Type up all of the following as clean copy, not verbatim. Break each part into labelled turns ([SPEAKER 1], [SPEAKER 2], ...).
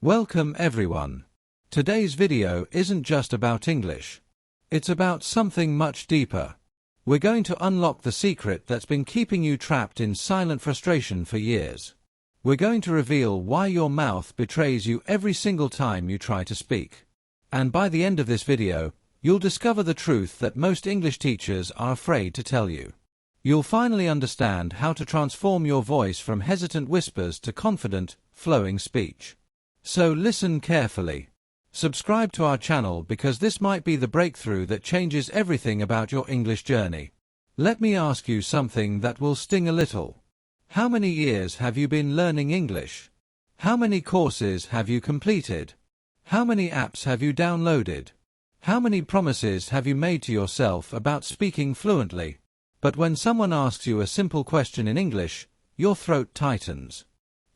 [SPEAKER 1] Welcome everyone. Today's video isn't just about English. It's about something much deeper. We're going to unlock the secret that's been keeping you trapped in silent frustration for years. We're going to reveal why your mouth betrays you every single time you try to speak. And by the end of this video, you'll discover the truth that most English teachers are afraid to tell you. You'll finally understand how to transform your voice from hesitant whispers to confident, flowing speech. So listen carefully. Subscribe to our channel because this might be the breakthrough that changes everything about your English journey. Let me ask you something that will sting a little. How many years have you been learning English? How many courses have you completed? How many apps have you downloaded? How many promises have you made to yourself about speaking fluently? But when someone asks you a simple question in English, your throat tightens.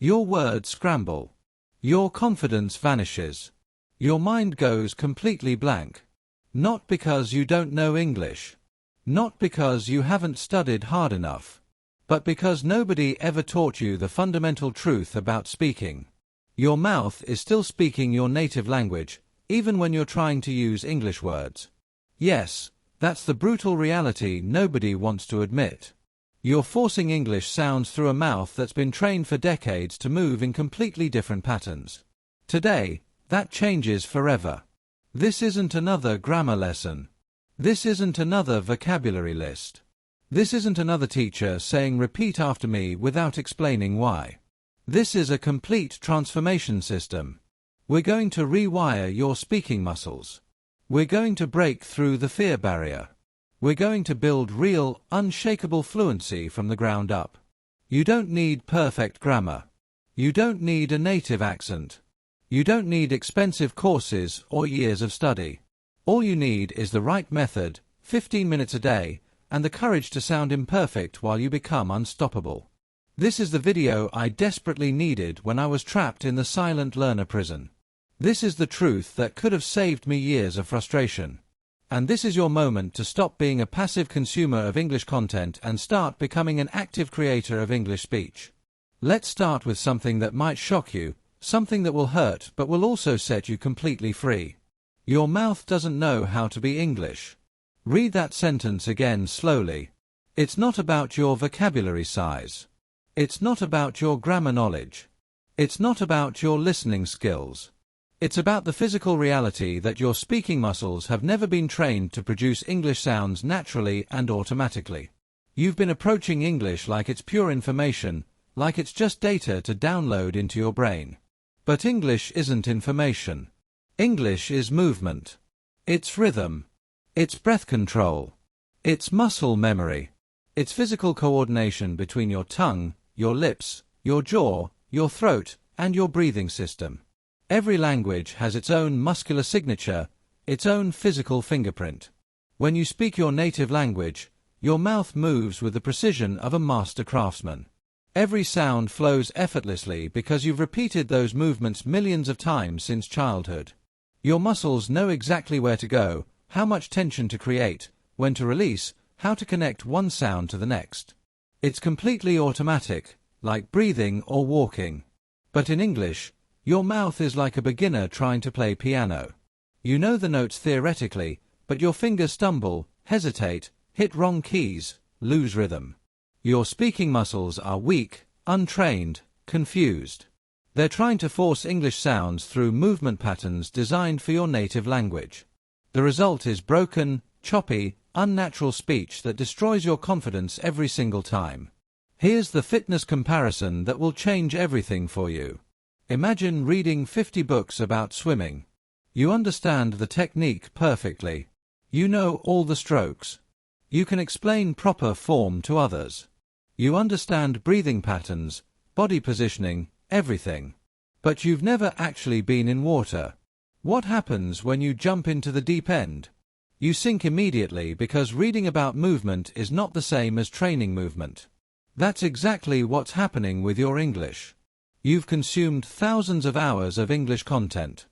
[SPEAKER 1] Your words scramble. Your confidence vanishes. Your mind goes completely blank. Not because you don't know English. Not because you haven't studied hard enough. But because nobody ever taught you the fundamental truth about speaking. Your mouth is still speaking your native language, even when you're trying to use English words. Yes, that's the brutal reality nobody wants to admit. You're forcing English sounds through a mouth that's been trained for decades to move in completely different patterns. Today, that changes forever. This isn't another grammar lesson. This isn't another vocabulary list. This isn't another teacher saying repeat after me without explaining why. This is a complete transformation system. We're going to rewire your speaking muscles. We're going to break through the fear barrier. We're going to build real, unshakable fluency from the ground up. You don't need perfect grammar. You don't need a native accent. You don't need expensive courses or years of study. All you need is the right method, 15 minutes a day, and the courage to sound imperfect while you become unstoppable. This is the video I desperately needed when I was trapped in the silent learner prison. This is the truth that could have saved me years of frustration. And this is your moment to stop being a passive consumer of English content and start becoming an active creator of English speech. Let's start with something that might shock you, something that will hurt but will also set you completely free. Your mouth doesn't know how to be English. Read that sentence again slowly. It's not about your vocabulary size. It's not about your grammar knowledge. It's not about your listening skills. It's about the physical reality that your speaking muscles have never been trained to produce English sounds naturally and automatically. You've been approaching English like it's pure information, like it's just data to download into your brain. But English isn't information. English is movement. It's rhythm. It's breath control. It's muscle memory. It's physical coordination between your tongue, your lips, your jaw, your throat, and your breathing system. Every language has its own muscular signature, its own physical fingerprint. When you speak your native language, your mouth moves with the precision of a master craftsman. Every sound flows effortlessly because you've repeated those movements millions of times since childhood. Your muscles know exactly where to go, how much tension to create, when to release, how to connect one sound to the next. It's completely automatic, like breathing or walking. But in English, your mouth is like a beginner trying to play piano. You know the notes theoretically, but your fingers stumble, hesitate, hit wrong keys, lose rhythm. Your speaking muscles are weak, untrained, confused. They're trying to force English sounds through movement patterns designed for your native language. The result is broken, choppy, unnatural speech that destroys your confidence every single time. Here's the fitness comparison that will change everything for you. Imagine reading 50 books about swimming. You understand the technique perfectly. You know all the strokes. You can explain proper form to others. You understand breathing patterns, body positioning, everything. But you've never actually been in water. What happens when you jump into the deep end? You sink immediately because reading about movement is not the same as training movement. That's exactly what's happening with your English. You've consumed thousands of hours of English content.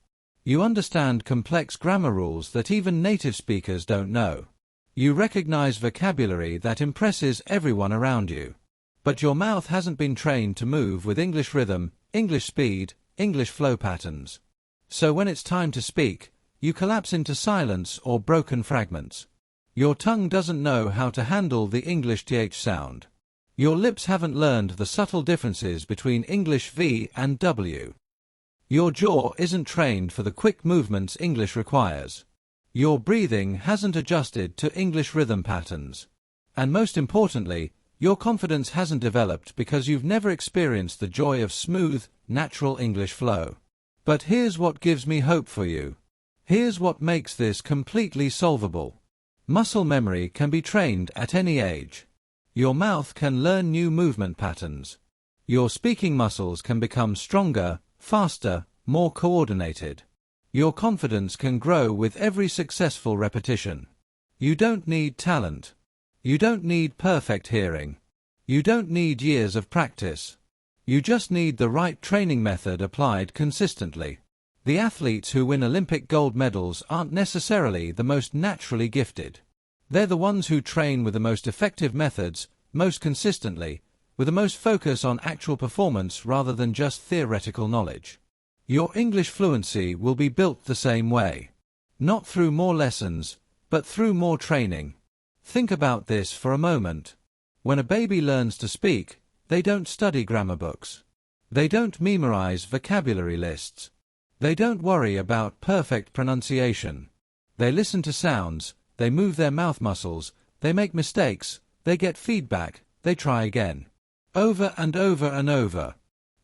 [SPEAKER 1] You understand complex grammar rules that even native speakers don't know. You recognize vocabulary that impresses everyone around you. But your mouth hasn't been trained to move with English rhythm, English speed, English flow patterns. So when it's time to speak, you collapse into silence or broken fragments. Your tongue doesn't know how to handle the English th sound. Your lips haven't learned the subtle differences between English v and w. Your jaw isn't trained for the quick movements English requires. Your breathing hasn't adjusted to English rhythm patterns. And most importantly, your confidence hasn't developed because you've never experienced the joy of smooth, natural English flow. But here's what gives me hope for you. Here's what makes this completely solvable. Muscle memory can be trained at any age. Your mouth can learn new movement patterns. Your speaking muscles can become stronger, faster, more coordinated. Your confidence can grow with every successful repetition. You don't need talent. You don't need perfect hearing. You don't need years of practice. You just need the right training method applied consistently. The athletes who win Olympic gold medals aren't necessarily the most naturally gifted. They're the ones who train with the most effective methods, most consistently, with the most focus on actual performance rather than just theoretical knowledge. Your English fluency will be built the same way. Not through more lessons, but through more training. Think about this for a moment. When a baby learns to speak, they don't study grammar books. They don't memorize vocabulary lists. They don't worry about perfect pronunciation. They listen to sounds, they move their mouth muscles, they make mistakes, they get feedback, they try again. Over and over and over.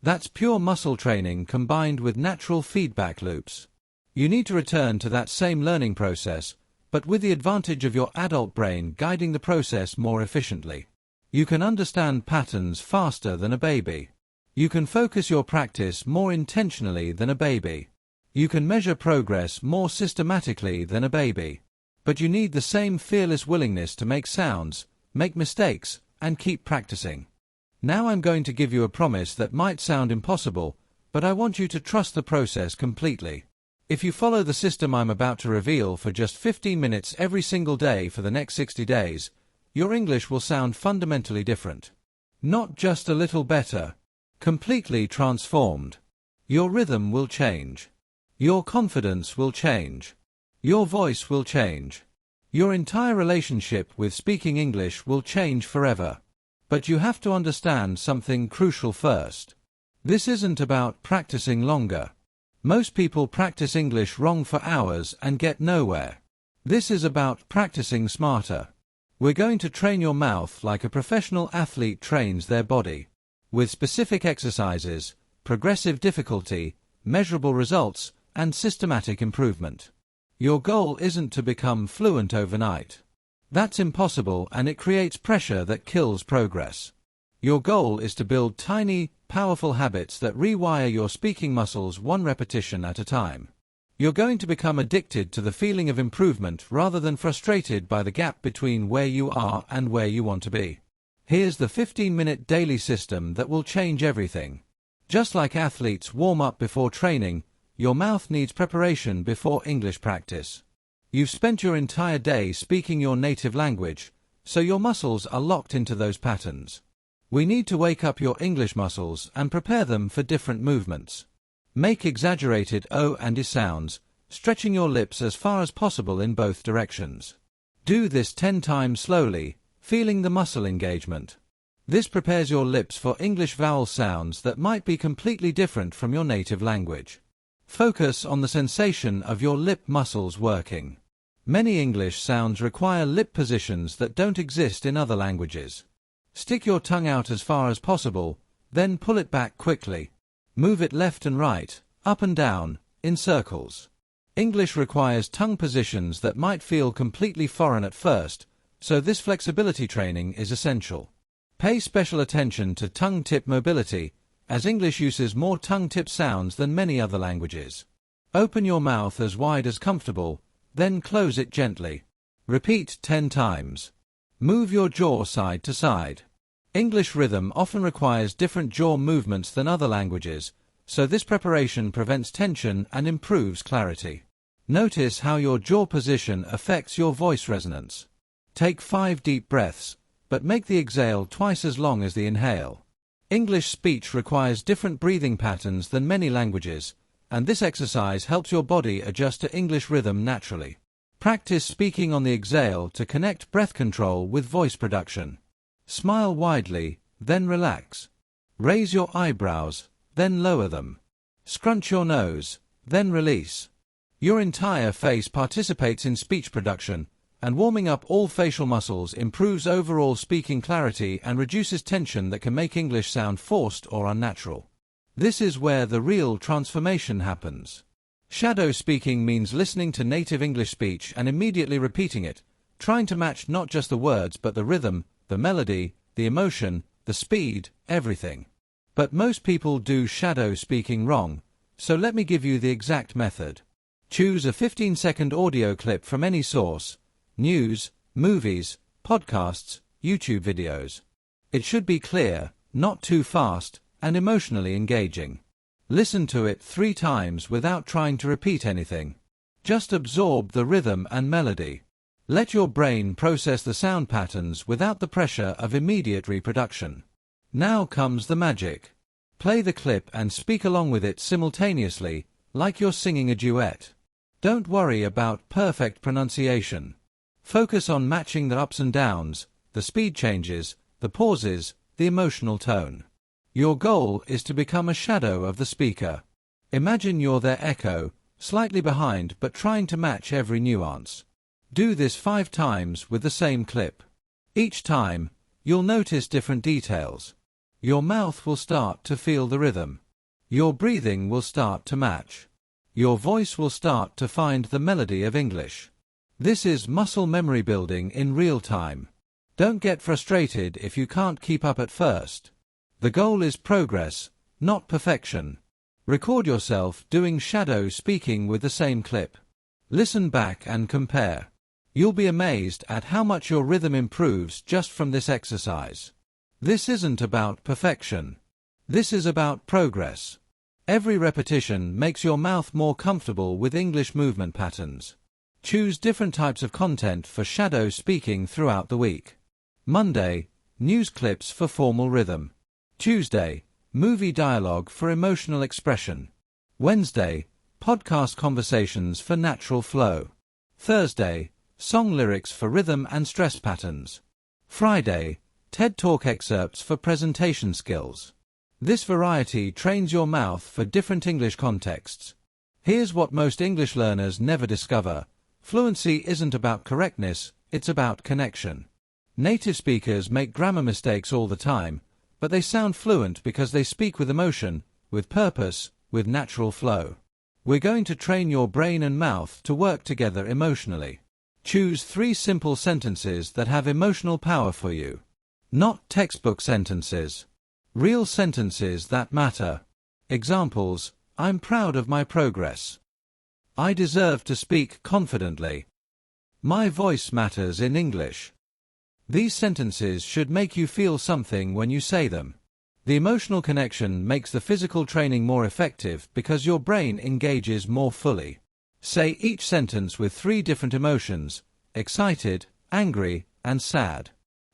[SPEAKER 1] That's pure muscle training combined with natural feedback loops. You need to return to that same learning process, but with the advantage of your adult brain guiding the process more efficiently. You can understand patterns faster than a baby. You can focus your practice more intentionally than a baby. You can measure progress more systematically than a baby. But you need the same fearless willingness to make sounds, make mistakes, and keep practicing. Now I'm going to give you a promise that might sound impossible, but I want you to trust the process completely. If you follow the system I'm about to reveal for just 15 minutes every single day for the next 60 days, your English will sound fundamentally different. Not just a little better. Completely transformed. Your rhythm will change. Your confidence will change. Your voice will change. Your entire relationship with speaking English will change forever. But you have to understand something crucial first. This isn't about practicing longer. Most people practice English wrong for hours and get nowhere. This is about practicing smarter. We're going to train your mouth like a professional athlete trains their body. With specific exercises, progressive difficulty, measurable results, and systematic improvement. Your goal isn't to become fluent overnight. That's impossible and it creates pressure that kills progress. Your goal is to build tiny, powerful habits that rewire your speaking muscles one repetition at a time. You're going to become addicted to the feeling of improvement rather than frustrated by the gap between where you are and where you want to be. Here's the 15-minute daily system that will change everything. Just like athletes warm up before training, your mouth needs preparation before English practice. You've spent your entire day speaking your native language, so your muscles are locked into those patterns. We need to wake up your English muscles and prepare them for different movements. Make exaggerated O and I sounds, stretching your lips as far as possible in both directions. Do this 10 times slowly, feeling the muscle engagement. This prepares your lips for English vowel sounds that might be completely different from your native language. Focus on the sensation of your lip muscles working. Many English sounds require lip positions that don't exist in other languages. Stick your tongue out as far as possible, then pull it back quickly. Move it left and right, up and down, in circles. English requires tongue positions that might feel completely foreign at first, so this flexibility training is essential. Pay special attention to tongue tip mobility, as English uses more tongue tip sounds than many other languages. Open your mouth as wide as comfortable, then close it gently. Repeat 10 times. Move your jaw side to side. English rhythm often requires different jaw movements than other languages, so this preparation prevents tension and improves clarity. Notice how your jaw position affects your voice resonance. Take 5 deep breaths, but make the exhale twice as long as the inhale. English speech requires different breathing patterns than many languages, and this exercise helps your body adjust to English rhythm naturally. Practice speaking on the exhale to connect breath control with voice production. Smile widely, then relax. Raise your eyebrows, then lower them. Scrunch your nose, then release. Your entire face participates in speech production, and warming up all facial muscles improves overall speaking clarity and reduces tension that can make English sound forced or unnatural. This is where the real transformation happens. Shadow speaking means listening to native English speech and immediately repeating it, trying to match not just the words but the rhythm, the melody, the emotion, the speed, everything. But most people do shadow speaking wrong, so let me give you the exact method. Choose a 15-second audio clip from any source: news, movies, podcasts, YouTube videos. It should be clear, not too fast, and emotionally engaging. Listen to it 3 times without trying to repeat anything. Just absorb the rhythm and melody. Let your brain process the sound patterns without the pressure of immediate reproduction. Now comes the magic. Play the clip and speak along with it simultaneously, like you're singing a duet. Don't worry about perfect pronunciation. Focus on matching the ups and downs, the speed changes, the pauses, the emotional tone. Your goal is to become a shadow of the speaker. Imagine you're their echo, slightly behind but trying to match every nuance. Do this 5 times with the same clip. Each time, you'll notice different details. Your mouth will start to feel the rhythm. Your breathing will start to match. Your voice will start to find the melody of English. This is muscle memory building in real time. Don't get frustrated if you can't keep up at first. The goal is progress, not perfection. Record yourself doing shadow speaking with the same clip. Listen back and compare. You'll be amazed at how much your rhythm improves just from this exercise. This isn't about perfection. This is about progress. Every repetition makes your mouth more comfortable with English movement patterns. Choose different types of content for shadow speaking throughout the week. Monday, news clips for formal rhythm. Tuesday, movie dialogue for emotional expression. Wednesday, podcast conversations for natural flow. Thursday, song lyrics for rhythm and stress patterns. Friday, TED Talk excerpts for presentation skills. This variety trains your mouth for different English contexts. Here's what most English learners never discover. Fluency isn't about correctness, it's about connection. Native speakers make grammar mistakes all the time, but they sound fluent because they speak with emotion, with purpose, with natural flow. We're going to train your brain and mouth to work together emotionally. Choose 3 simple sentences that have emotional power for you. Not textbook sentences. Real sentences that matter. Examples: I'm proud of my progress. I deserve to speak confidently. My voice matters in English. These sentences should make you feel something when you say them. The emotional connection makes the physical training more effective because your brain engages more fully. Say each sentence with 3 different emotions: excited, angry, and sad.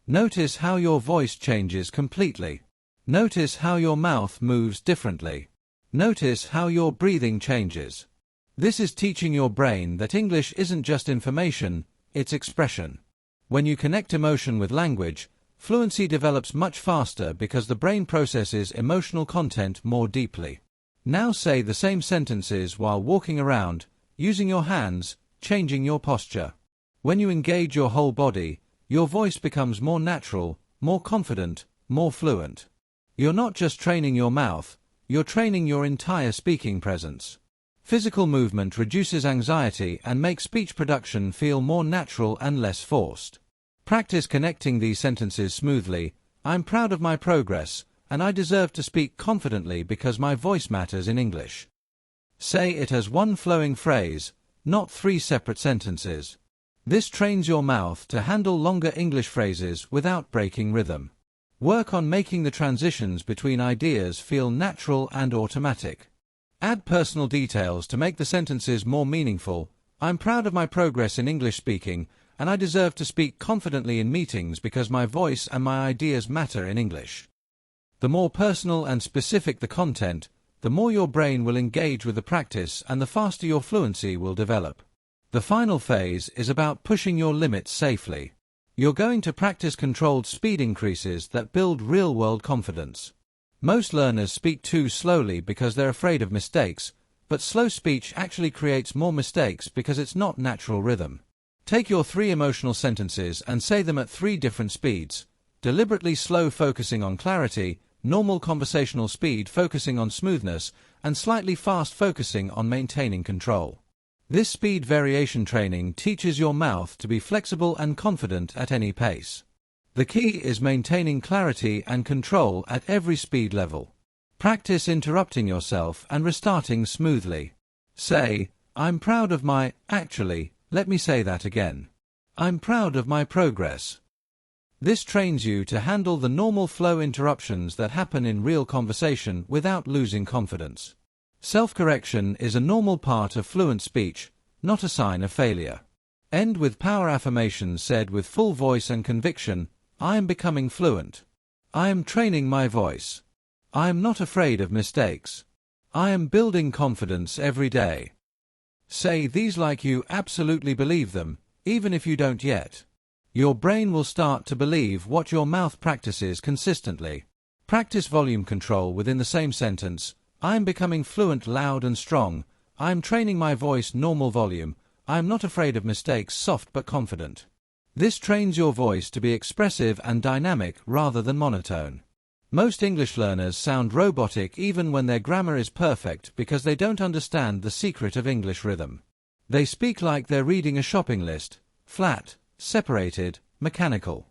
[SPEAKER 1] Notice how your voice changes completely. Notice how your mouth moves differently. Notice how your breathing changes. This is teaching your brain that English isn't just information, it's expression. When you connect emotion with language, fluency develops much faster because the brain processes emotional content more deeply. Now say the same sentences while walking around, using your hands, changing your posture. When you engage your whole body, your voice becomes more natural, more confident, more fluent. You're not just training your mouth, you're training your entire speaking presence. Physical movement reduces anxiety and makes speech production feel more natural and less forced. Practice connecting these sentences smoothly. I'm proud of my progress, and I deserve to speak confidently because my voice matters in English. Say it as one flowing phrase, not 3 separate sentences. This trains your mouth to handle longer English phrases without breaking rhythm. Work on making the transitions between ideas feel natural and automatic. Add personal details to make the sentences more meaningful. I'm proud of my progress in English speaking, and I deserve to speak confidently in meetings because my voice and my ideas matter in English. The more personal and specific the content, the more your brain will engage with the practice and the faster your fluency will develop. The final phase is about pushing your limits safely. You're going to practice controlled speed increases that build real-world confidence. Most learners speak too slowly because they're afraid of mistakes, but slow speech actually creates more mistakes because it's not natural rhythm. Take your 3 emotional sentences and say them at 3 different speeds. Deliberately slow focusing on clarity, normal conversational speed focusing on smoothness, and slightly fast focusing on maintaining control. This speed variation training teaches your mouth to be flexible and confident at any pace. The key is maintaining clarity and control at every speed level. Practice interrupting yourself and restarting smoothly. Say, I'm proud of my, actually, let me say that again. I'm proud of my progress. This trains you to handle the normal flow interruptions that happen in real conversation without losing confidence. Self-correction is a normal part of fluent speech, not a sign of failure. End with power affirmations said with full voice and conviction. I am becoming fluent. I am training my voice. I am not afraid of mistakes. I am building confidence every day. Say these like you absolutely believe them, even if you don't yet. Your brain will start to believe what your mouth practices consistently. Practice volume control within the same sentence. I am becoming fluent loud and strong. I am training my voice normal volume. I am not afraid of mistakes soft but confident. This trains your voice to be expressive and dynamic rather than monotone. Most English learners sound robotic even when their grammar is perfect because they don't understand the secret of English rhythm. They speak like they're reading a shopping list, flat, separated, mechanical.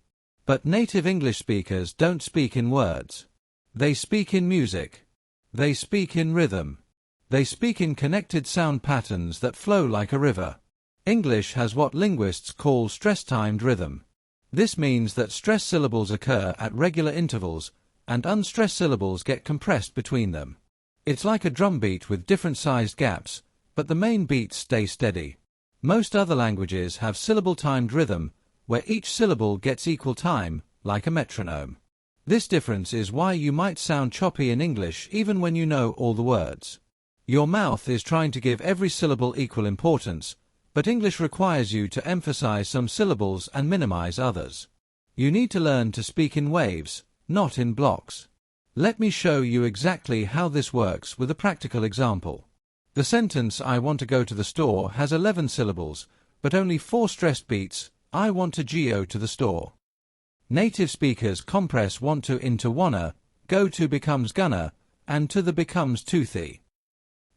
[SPEAKER 1] But native English speakers don't speak in words. They speak in music. They speak in rhythm. They speak in connected sound patterns that flow like a river. English has what linguists call stress-timed rhythm. This means that stress syllables occur at regular intervals, and unstressed syllables get compressed between them. It's like a drum beat with different-sized gaps, but the main beats stay steady. Most other languages have syllable-timed rhythm, where each syllable gets equal time, like a metronome. This difference is why you might sound choppy in English even when you know all the words. Your mouth is trying to give every syllable equal importance, but English requires you to emphasize some syllables and minimize others. You need to learn to speak in waves, not in blocks. Let me show you exactly how this works with a practical example. The sentence I want to go to the store has 11 syllables, but only 4 stressed beats. I want to go to the store. Native speakers compress want to into wanna, go to becomes gonna, and to the becomes toothy.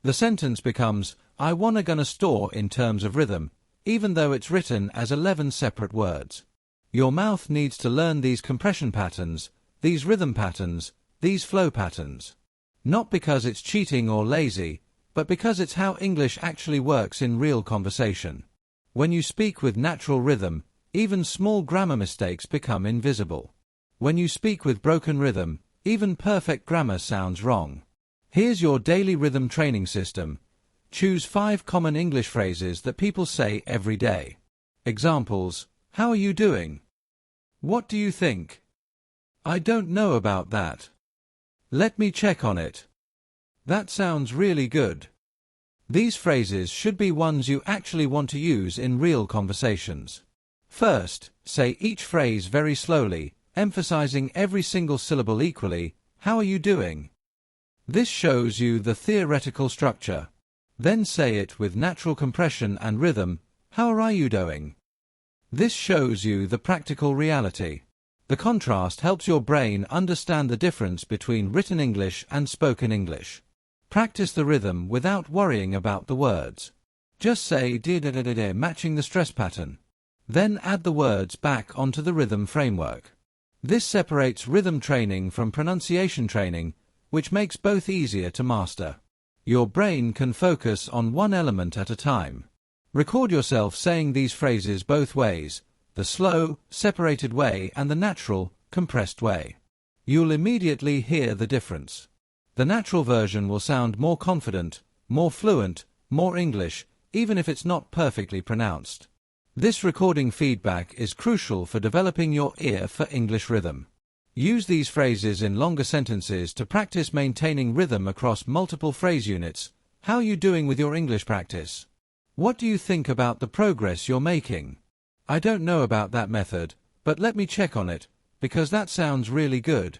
[SPEAKER 1] The sentence becomes, I wanna gonna store in terms of rhythm, even though it's written as 11 separate words. Your mouth needs to learn these compression patterns, these rhythm patterns, these flow patterns. Not because it's cheating or lazy, but because it's how English actually works in real conversation. When you speak with natural rhythm, even small grammar mistakes become invisible. When you speak with broken rhythm, even perfect grammar sounds wrong. Here's your daily rhythm training system. Choose 5 common English phrases that people say every day. Examples: how are you doing? What do you think? I don't know about that. Let me check on it. That sounds really good. These phrases should be ones you actually want to use in real conversations. First, say each phrase very slowly, emphasizing every single syllable equally. How are you doing? This shows you the theoretical structure. Then say it with natural compression and rhythm. How are you doing? This shows you the practical reality. The contrast helps your brain understand the difference between written English and spoken English. Practice the rhythm without worrying about the words. Just say da-da-da-da-da, matching the stress pattern. Then add the words back onto the rhythm framework. This separates rhythm training from pronunciation training, which makes both easier to master. Your brain can focus on one element at a time. Record yourself saying these phrases both ways, the slow, separated way and the natural, compressed way. You'll immediately hear the difference. The natural version will sound more confident, more fluent, more English, even if it's not perfectly pronounced. This recording feedback is crucial for developing your ear for English rhythm. Use these phrases in longer sentences to practice maintaining rhythm across multiple phrase units. How are you doing with your English practice? What do you think about the progress you're making? I don't know about that method, but let me check on it, because that sounds really good.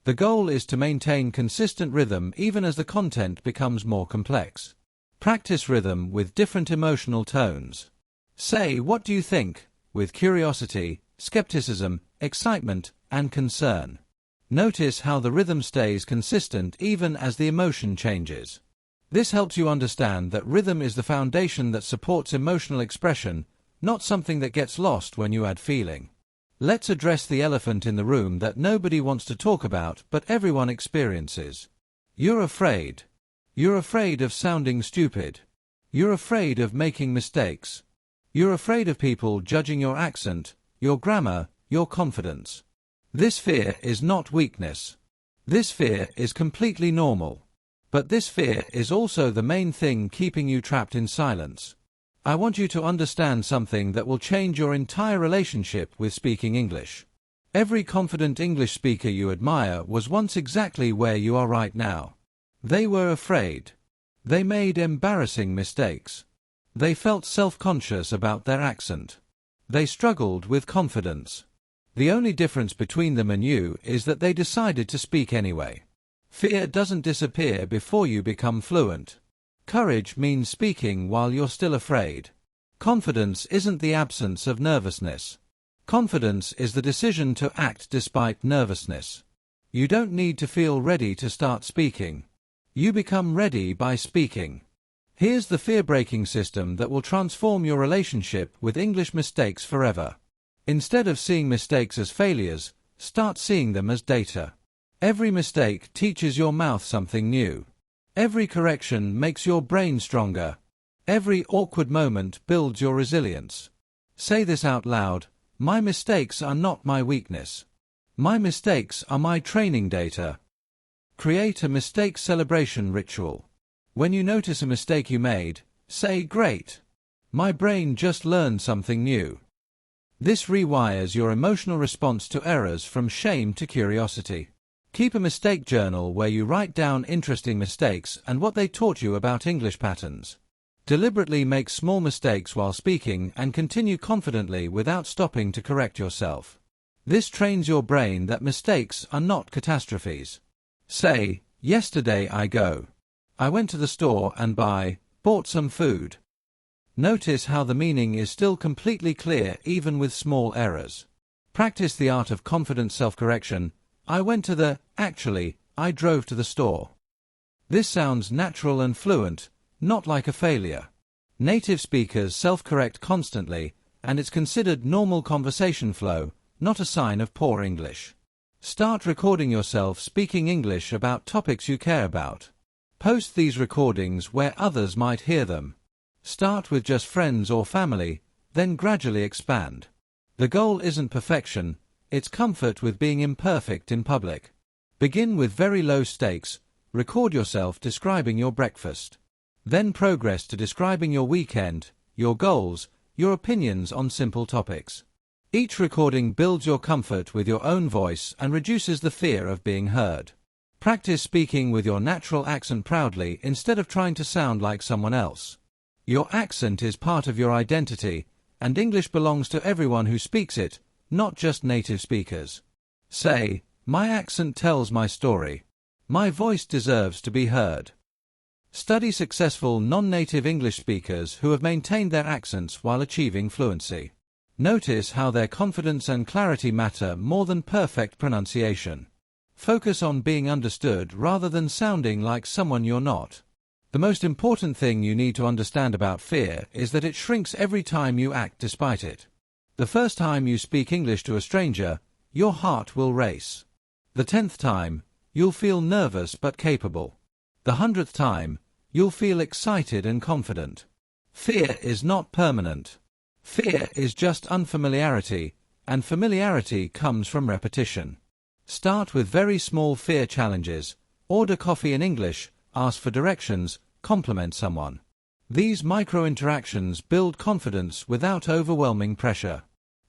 [SPEAKER 1] The goal is to maintain consistent rhythm even as the content becomes more complex. Practice rhythm with different emotional tones. Say, "What do you think?" with curiosity, skepticism, excitement, and concern. Notice how the rhythm stays consistent even as the emotion changes. This helps you understand that rhythm is the foundation that supports emotional expression, not something that gets lost when you add feeling. Let's address the elephant in the room that nobody wants to talk about but everyone experiences. You're afraid. You're afraid of sounding stupid. You're afraid of making mistakes. You're afraid of people judging your accent, your grammar, your confidence. This fear is not weakness. This fear is completely normal. But this fear is also the main thing keeping you trapped in silence. I want you to understand something that will change your entire relationship with speaking English. Every confident English speaker you admire was once exactly where you are right now. They were afraid. They made embarrassing mistakes. They felt self-conscious about their accent. They struggled with confidence. The only difference between them and you is that they decided to speak anyway. Fear doesn't disappear before you become fluent. Courage means speaking while you're still afraid. Confidence isn't the absence of nervousness. Confidence is the decision to act despite nervousness. You don't need to feel ready to start speaking. You become ready by speaking. Here's the fear-breaking system that will transform your relationship with English mistakes forever. Instead of seeing mistakes as failures, start seeing them as data. Every mistake teaches your mouth something new. Every correction makes your brain stronger. Every awkward moment builds your resilience. Say this out loud: my mistakes are not my weakness. My mistakes are my training data. Create a mistake celebration ritual. When you notice a mistake you made, say, "Great. My brain just learned something new." This rewires your emotional response to errors from shame to curiosity. Keep a mistake journal where you write down interesting mistakes and what they taught you about English patterns. Deliberately make small mistakes while speaking and continue confidently without stopping to correct yourself. This trains your brain that mistakes are not catastrophes. Say, "Yesterday I went to the store and bought some food." Notice how the meaning is still completely clear even with small errors. Practice the art of confident self-correction. I drove to the store. This sounds natural and fluent, not like a failure. Native speakers self-correct constantly, and it's considered normal conversation flow, not a sign of poor English. Start recording yourself speaking English about topics you care about. Post these recordings where others might hear them. Start with just friends or family, then gradually expand. The goal isn't perfection, it's comfort with being imperfect in public. Begin with very low stakes. Record yourself describing your breakfast. Then progress to describing your weekend, your goals, your opinions on simple topics. Each recording builds your comfort with your own voice and reduces the fear of being heard. Practice speaking with your natural accent proudly instead of trying to sound like someone else. Your accent is part of your identity, and English belongs to everyone who speaks it, not just native speakers. Say, "My accent tells my story. My voice deserves to be heard." Study successful non-native English speakers who have maintained their accents while achieving fluency. Notice how their confidence and clarity matter more than perfect pronunciation. Focus on being understood rather than sounding like someone you're not. The most important thing you need to understand about fear is that it shrinks every time you act despite it. The first time you speak English to a stranger, your heart will race. The 10th time, you'll feel nervous but capable. The 100th time, you'll feel excited and confident. Fear is not permanent. Fear is just unfamiliarity, and familiarity comes from repetition. Start with very small fear challenges. Order coffee in English, ask for directions, compliment someone. These micro-interactions build confidence without overwhelming pressure.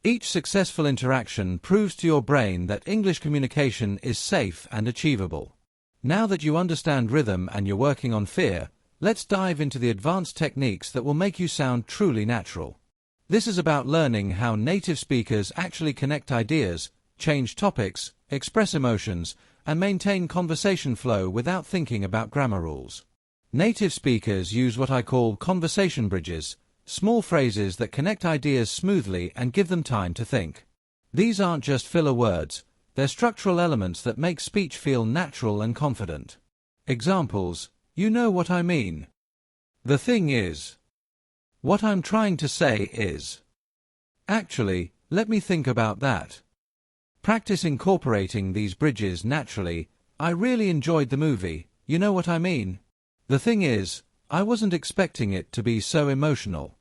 [SPEAKER 1] Each successful interaction proves to your brain that English communication is safe and achievable. Now that you understand rhythm and you're working on fear, let's dive into the advanced techniques that will make you sound truly natural. This is about learning how native speakers actually connect ideas, change topics, express emotions, and maintain conversation flow without thinking about grammar rules. Native speakers use what I call conversation bridges, small phrases that connect ideas smoothly and give them time to think. These aren't just filler words, they're structural elements that make speech feel natural and confident. Examples: you know what I mean. The thing is. What I'm trying to say is. Actually, let me think about that. Practice incorporating these bridges naturally. I really enjoyed the movie, you know what I mean. The thing is, I wasn't expecting it to be so emotional.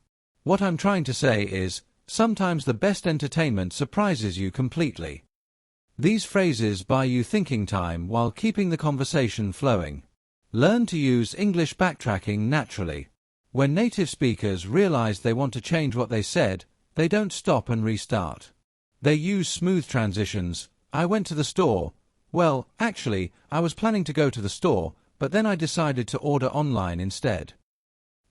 [SPEAKER 1] What I'm trying to say is, sometimes the best entertainment surprises you completely. These phrases buy you thinking time while keeping the conversation flowing. Learn to use English backtracking naturally. When native speakers realize they want to change what they said, they don't stop and restart. They use smooth transitions. I went to the store. Well, actually, I was planning to go to the store, but then I decided to order online instead.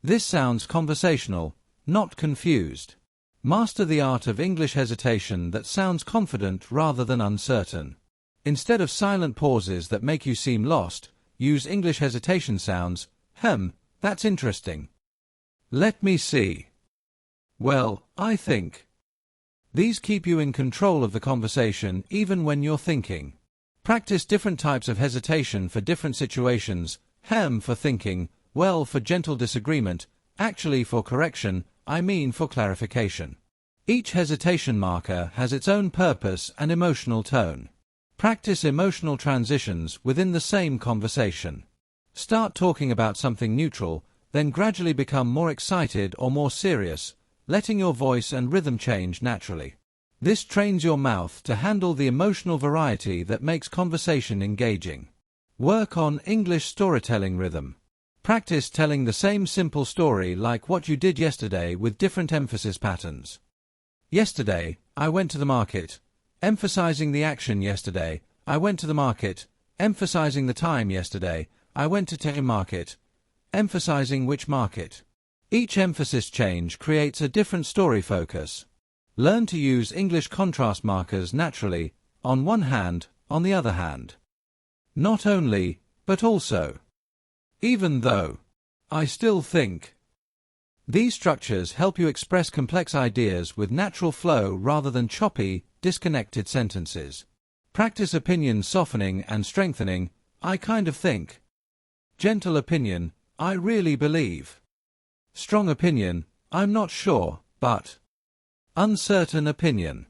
[SPEAKER 1] This sounds conversational, not confused. Master the art of English hesitation that sounds confident rather than uncertain. Instead of silent pauses that make you seem lost, use English hesitation sounds. That's interesting. Let me see. Well, I think. These keep you in control of the conversation even when you're thinking. Practice different types of hesitation for different situations. For thinking, well for gentle disagreement, actually for correction, I mean for clarification. Each hesitation marker has its own purpose and emotional tone. Practice emotional transitions within the same conversation. Start talking about something neutral, then gradually become more excited or more serious, letting your voice and rhythm change naturally. This trains your mouth to handle the emotional variety that makes conversation engaging. Work on English storytelling rhythm. Practice telling the same simple story like what you did yesterday with different emphasis patterns. Yesterday, I went to the market. Emphasizing the action yesterday, I went to the market. Emphasizing the time yesterday, I went to the market. Emphasizing which market. Each emphasis change creates a different story focus. Learn to use English contrast markers naturally, on one hand, on the other hand. Not only, but also. Even though. I still think. These structures help you express complex ideas with natural flow rather than choppy, disconnected sentences. Practice opinion softening and strengthening. I kind of think. Gentle opinion. I really believe. Strong opinion. I'm not sure, but. Uncertain opinion.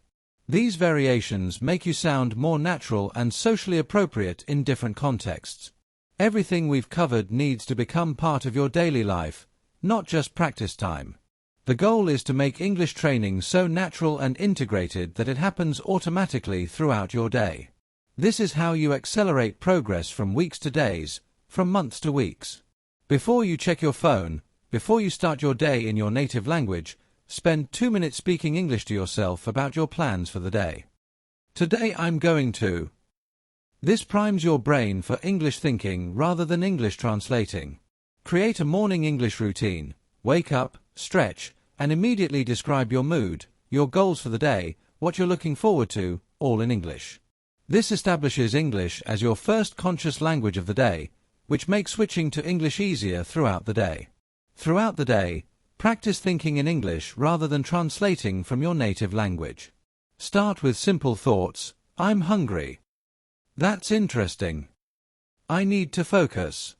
[SPEAKER 1] These variations make you sound more natural and socially appropriate in different contexts. Everything we've covered needs to become part of your daily life, not just practice time. The goal is to make English training so natural and integrated that it happens automatically throughout your day. This is how you accelerate progress from weeks to days, from months to weeks. Before you check your phone, before you start your day in your native language, spend 2 minutes speaking English to yourself about your plans for the day. Today I'm going to. This primes your brain for English thinking rather than English translating. Create a morning English routine. Wake up, stretch, and immediately describe your mood, your goals for the day, what you're looking forward to, all in English. This establishes English as your first conscious language of the day, which makes switching to English easier throughout the day. Throughout the day, practice thinking in English rather than translating from your native language. Start with simple thoughts. I'm hungry. That's interesting. I need to focus.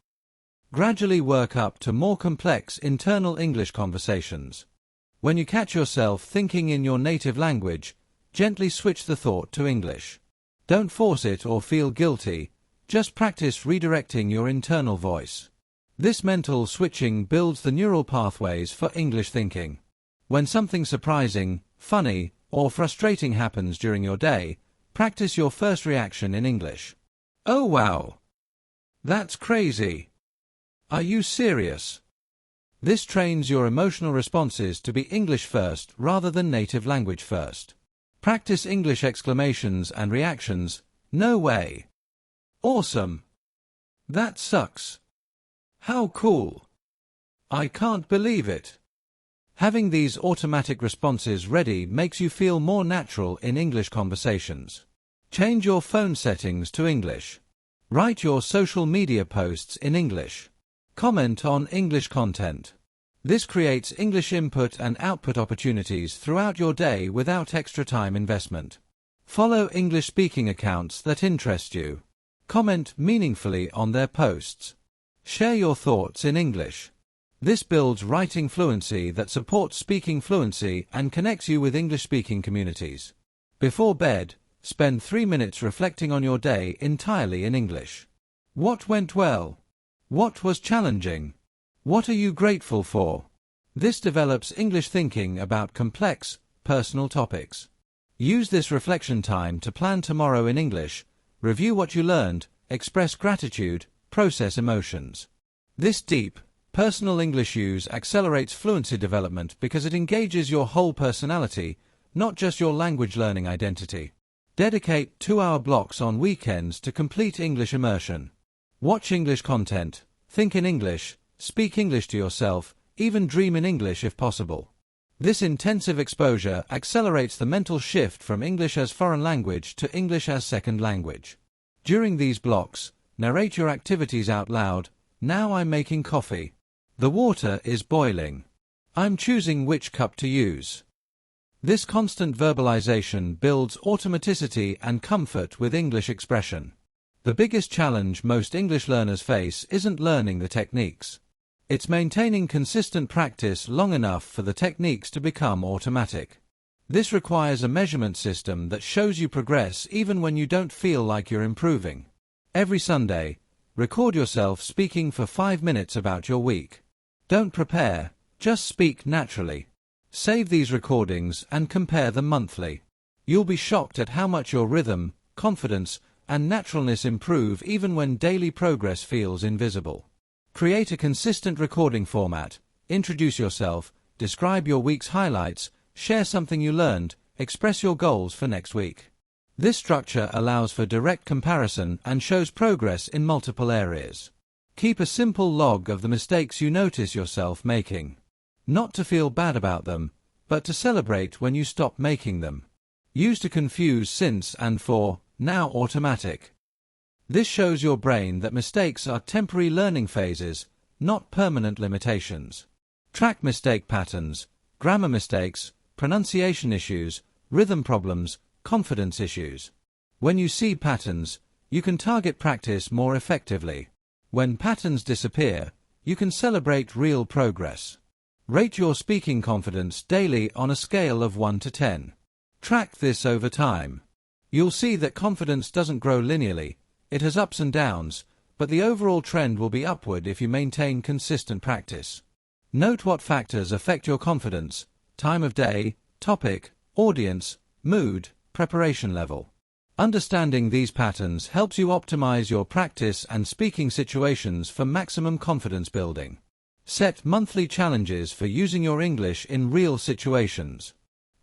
[SPEAKER 1] Gradually work up to more complex internal English conversations. When you catch yourself thinking in your native language, gently switch the thought to English. Don't force it or feel guilty, just practice redirecting your internal voice. This mental switching builds the neural pathways for English thinking. When something surprising, funny, or frustrating happens during your day, practice your first reaction in English. Oh wow! That's crazy! Are you serious? This trains your emotional responses to be English first rather than native language first. Practice English exclamations and reactions. No way. Awesome. That sucks. How cool. I can't believe it. Having these automatic responses ready makes you feel more natural in English conversations. Change your phone settings to English. Write your social media posts in English. Comment on English content. This creates English input and output opportunities throughout your day without extra time investment. Follow English speaking accounts that interest you. Comment meaningfully on their posts. Share your thoughts in English. This builds writing fluency that supports speaking fluency and connects you with English-speaking communities. Before bed, spend 3 minutes reflecting on your day entirely in English. What went well? What was challenging? What are you grateful for? This develops English thinking about complex, personal topics. Use this reflection time to plan tomorrow in English, review what you learned, express gratitude, process emotions. This deep, personal English use accelerates fluency development because it engages your whole personality, not just your language learning identity. Dedicate 2-hour blocks on weekends to complete English immersion. Watch English content, think in English, speak English to yourself, even dream in English if possible. This intensive exposure accelerates the mental shift from English as foreign language to English as second language. During these blocks, narrate your activities out loud. Now I'm making coffee. The water is boiling. I'm choosing which cup to use. This constant verbalization builds automaticity and comfort with English expression. The biggest challenge most English learners face isn't learning the techniques. It's maintaining consistent practice long enough for the techniques to become automatic. This requires a measurement system that shows you progress even when you don't feel like you're improving. Every Sunday, record yourself speaking for 5 minutes about your week. Don't prepare, just speak naturally. Save these recordings and compare them monthly. You'll be shocked at how much your rhythm, confidence, and naturalness improve even when daily progress feels invisible. Create a consistent recording format, introduce yourself, describe your week's highlights, share something you learned, express your goals for next week. This structure allows for direct comparison and shows progress in multiple areas. Keep a simple log of the mistakes you notice yourself making. Not to feel bad about them, but to celebrate when you stop making them. Use to confuse since and for, now automatic. This shows your brain that mistakes are temporary learning phases, not permanent limitations. Track mistake patterns, grammar mistakes, pronunciation issues, rhythm problems, confidence issues. When you see patterns, you can target practice more effectively. When patterns disappear, you can celebrate real progress. Rate your speaking confidence daily on a scale of 1 to 10. Track this over time. You'll see that confidence doesn't grow linearly. It has ups and downs, but the overall trend will be upward if you maintain consistent practice. Note what factors affect your confidence: time of day, topic, audience, mood, preparation level. Understanding these patterns helps you optimize your practice and speaking situations for maximum confidence building. Set monthly challenges for using your English in real situations.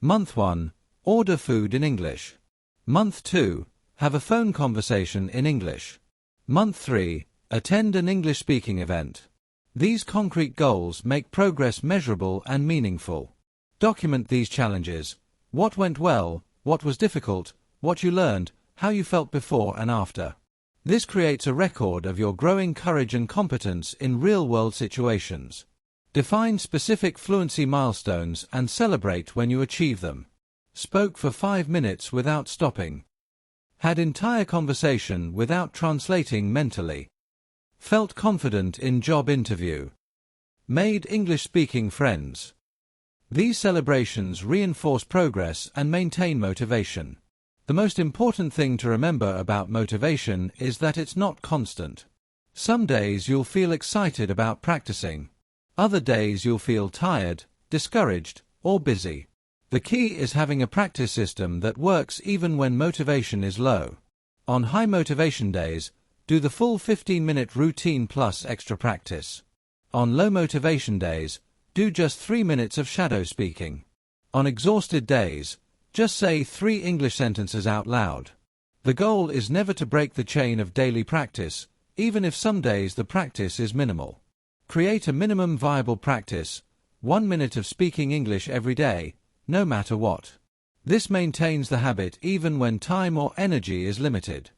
[SPEAKER 1] Month 1, order food in English. Month 2, have a phone conversation in English. Month 3, attend an English speaking event. These concrete goals make progress measurable and meaningful. Document these challenges: what went well, what was difficult, what you learned, how you felt before and after. This creates a record of your growing courage and competence in real-world situations. Define specific fluency milestones and celebrate when you achieve them. Spoke for 5 minutes without stopping. Had entire conversation without translating mentally. Felt confident in job interview. Made English-speaking friends. These celebrations reinforce progress and maintain motivation. The most important thing to remember about motivation is that it's not constant. Some days you'll feel excited about practicing. Other days you'll feel tired, discouraged, or busy. The key is having a practice system that works even when motivation is low. On high motivation days, do the full 15-minute routine plus extra practice. On low motivation days, do just 3 minutes of shadow speaking. On exhausted days, Just say 3 English sentences out loud. The goal is never to break the chain of daily practice, even if some days the practice is minimal. Create a minimum viable practice, 1 minute of speaking English every day, no matter what. This maintains the habit even when time or energy is limited.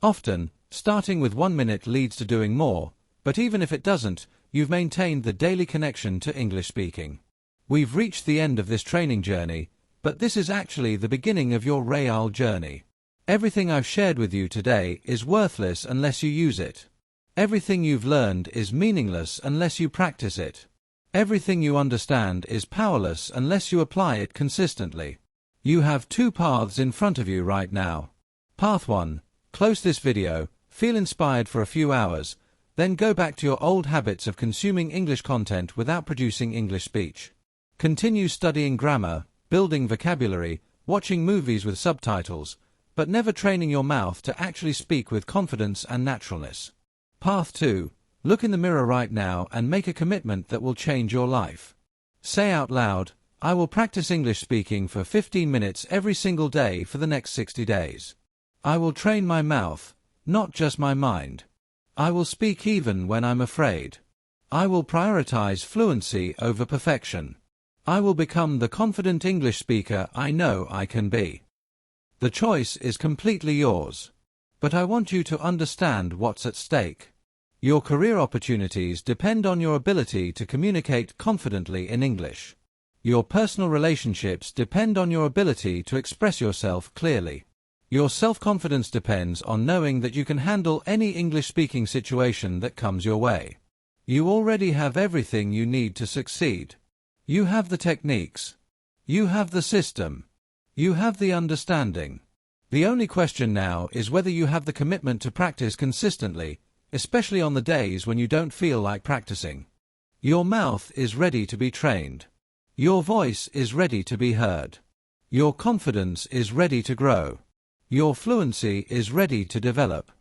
[SPEAKER 1] Often, starting with 1 minute leads to doing more, but even if it doesn't, you've maintained the daily connection to English speaking. We've reached the end of this training journey, but this is actually the beginning of your real journey. Everything I've shared with you today is worthless unless you use it. Everything you've learned is meaningless unless you practice it. Everything you understand is powerless unless you apply it consistently. You have 2 paths in front of you right now. Path 1. Close this video, feel inspired for a few hours, then go back to your old habits of consuming English content without producing English speech. Continue studying grammar, building vocabulary, watching movies with subtitles, but never training your mouth to actually speak with confidence and naturalness. Path 2. Look in the mirror right now and make a commitment that will change your life. Say out loud, I will practice English speaking for 15 minutes every single day for the next 60 days. I will train my mouth, not just my mind. I will speak even when I'm afraid. I will prioritize fluency over perfection. I will become the confident English speaker I know I can be. The choice is completely yours. But I want you to understand what's at stake. Your career opportunities depend on your ability to communicate confidently in English. Your personal relationships depend on your ability to express yourself clearly. Your self-confidence depends on knowing that you can handle any English-speaking situation that comes your way. You already have everything you need to succeed. You have the techniques. You have the system. You have the understanding. The only question now is whether you have the commitment to practice consistently, especially on the days when you don't feel like practicing. Your mouth is ready to be trained. Your voice is ready to be heard. Your confidence is ready to grow. Your fluency is ready to develop.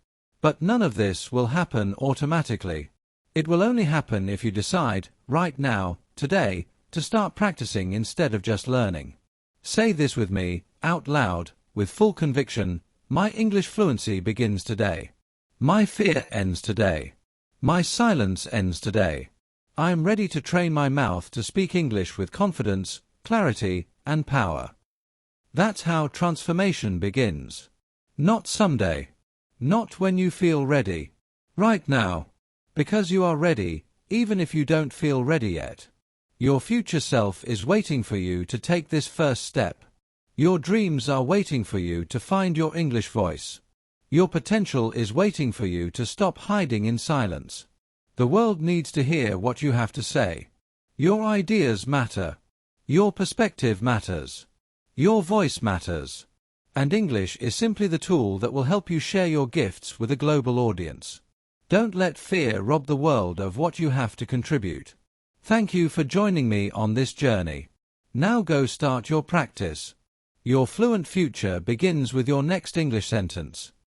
[SPEAKER 1] But none of this will happen automatically. It will only happen if you decide, right now, today, to start practicing instead of just learning. Say this with me, out loud, with full conviction, my English fluency begins today. My fear ends today. My silence ends today. I am ready to train my mouth to speak English with confidence, clarity, and power. That's how transformation begins. Not someday. Not when you feel ready. Right now. Because you are ready, even if you don't feel ready yet. Your future self is waiting for you to take this first step. Your dreams are waiting for you to find your English voice. Your potential is waiting for you to stop hiding in silence. The world needs to hear what you have to say. Your ideas matter. Your perspective matters. Your voice matters. And English is simply the tool that will help you share your gifts with a global audience. Don't let fear rob the world of what you have to contribute. Thank you for joining me on this journey. Now go start your practice. Your fluent future begins with your next English sentence.